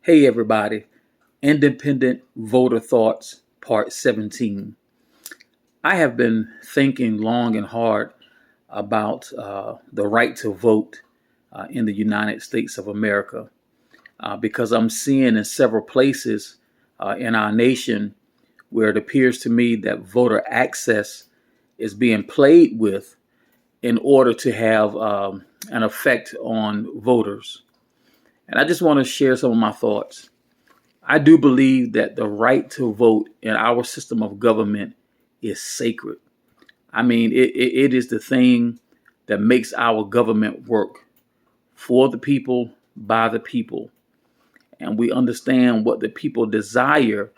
Hey, everybody. Independent Voter Thoughts, Part 17. I have been thinking long and hard about the right to vote in the United States of America because I'm seeing in several places in our nation where it appears to me that voter access is being played with in order to have an effect on voters. And I just want to share some of my thoughts. I do believe that the right to vote in our system of government is sacred. I mean, it is the thing that makes our government work for the people, by the people. And we understand what the people desire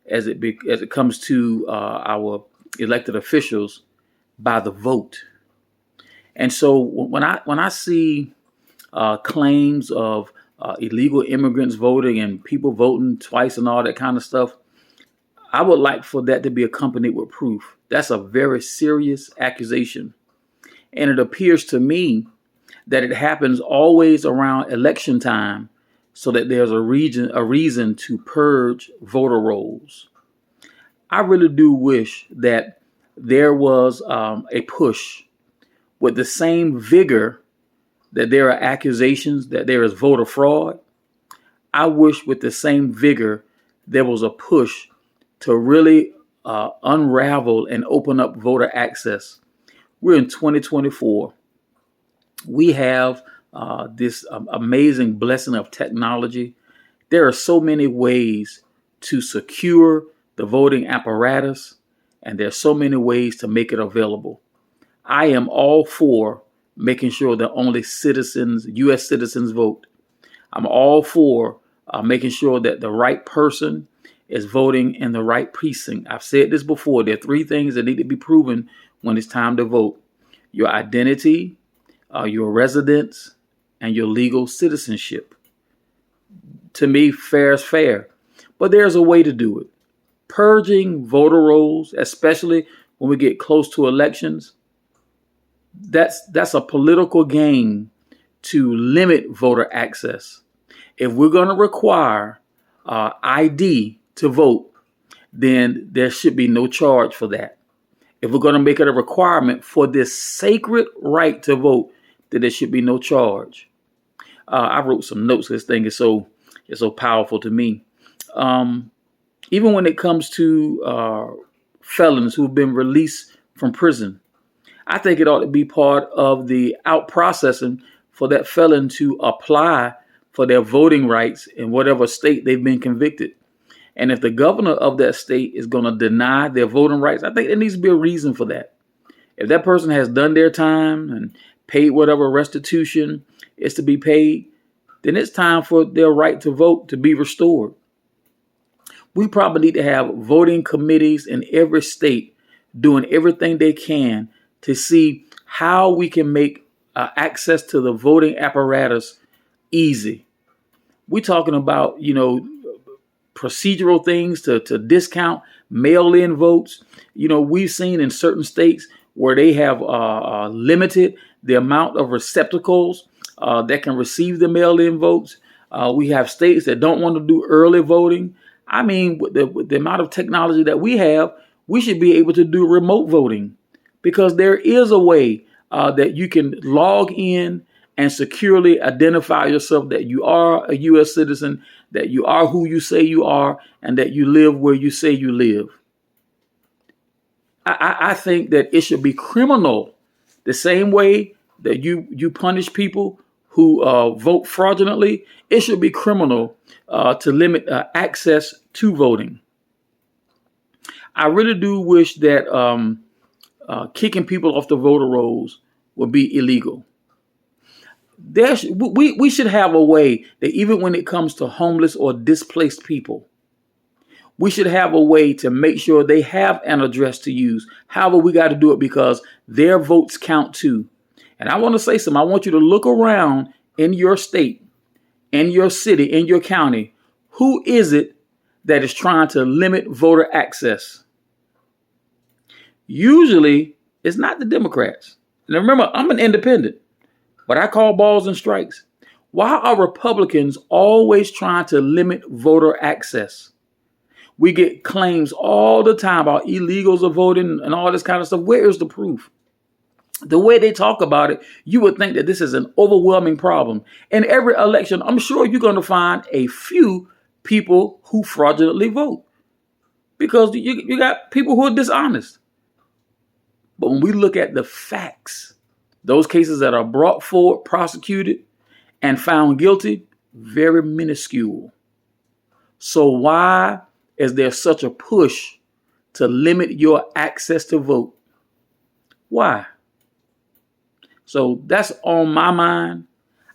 as it comes to our elected officials by the vote. And so when I see claims of illegal immigrants voting and people voting twice and all that kind of stuff, I would like for that to be accompanied with proof. That's a very serious accusation. And it appears to me that it happens always around election time so that there's a reason to purge voter rolls. I really do wish that there was a push with the same vigor that there are accusations that there is voter fraud. I wish with the same vigor there was a push to really unravel and open up voter access. We're in 2024. We have this amazing blessing of technology. There are so many ways to secure the voting apparatus, and there's so many ways to make it available. I am all for making sure that only citizens, U.S. citizens, vote. I'm all for making sure that the right person is voting in the right precinct. I've said this before. There are three things that need to be proven when it's time to vote: your identity, your residence, and your legal citizenship. To me, fair is fair. But there's a way to do it. Purging voter rolls, especially when we get close to elections, that's a political game to limit voter access. If we're going to require ID to vote, then there should be no charge for that. If we're going to make it a requirement for this sacred right to vote, then there should be no charge. I wrote some notes. This thing is so powerful to me. Even when it comes to felons who've been released from prison, I think it ought to be part of the out processing for that felon to apply for their voting rights in whatever state they've been convicted. And if the governor of that state is going to deny their voting rights, I think there needs to be a reason for that. If that person has done their time and paid whatever restitution is to be paid, then it's time for their right to vote to be restored. We probably need to have voting committees in every state doing everything they can to see how we can make access to the voting apparatus easy. We're talking about, procedural things to discount mail-in votes. We've seen in certain states where they have limited the amount of receptacles that can receive the mail-in votes. We have states that don't want to do early voting. I mean, with the amount of technology that we have, we should be able to do remote voting, because there is a way that you can log in and securely identify yourself that you are a U.S. citizen, that you are who you say you are, and that you live where you say you live. I think that it should be criminal, the same way that you punish people who vote fraudulently. It should be criminal to limit access to voting. I really do wish that kicking people off the voter rolls would be illegal. We should have a way that even when it comes to homeless or displaced people, we should have a way to make sure they have an address to use. However, we got to do it because their votes count too. And I want to say something. I want you to look around in your state, in your city, in your county. Who is it that is trying to limit voter access? Usually, it's not the Democrats. Now remember, I'm an independent, but I call balls and strikes. Why are Republicans always trying to limit voter access? We get claims all the time about illegals are voting and all this kind of stuff. Where is the proof? The way they talk about it, you would think that this is an overwhelming problem. In every election, I'm sure you're going to find a few people who fraudulently vote because you got people who are dishonest. But when we look at the facts, those cases that are brought forward, prosecuted, and found guilty, very minuscule. So why is there such a push to limit your access to vote? Why? So that's on my mind.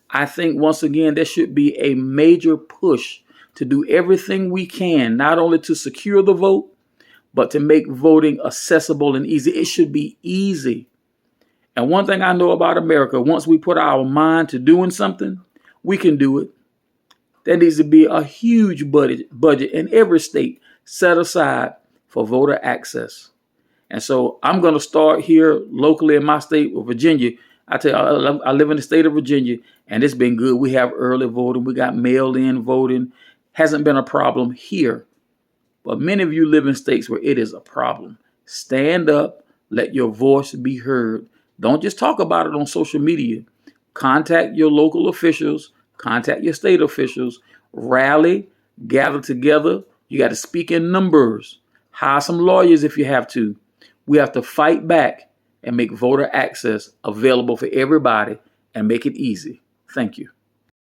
I think, once again, there should be a major push to do everything we can, not only to secure the vote, but to make voting accessible and easy. It should be easy. And one thing I know about America, once we put our mind to doing something, we can do it. There needs to be a huge budget in every state set aside for voter access. And so I'm going to start here locally in my state of Virginia. I tell you, I live in the state of Virginia, and it's been good. We have early voting. We got mail-in voting. Hasn't been a problem here. But many of you live in states where it is a problem. Stand up. Let your voice be heard. Don't just talk about it on social media. Contact your local officials. Contact your state officials. Rally. Gather together. You got to speak in numbers. Hire some lawyers if you have to. We have to fight back and make voter access available for everybody and make it easy. Thank you.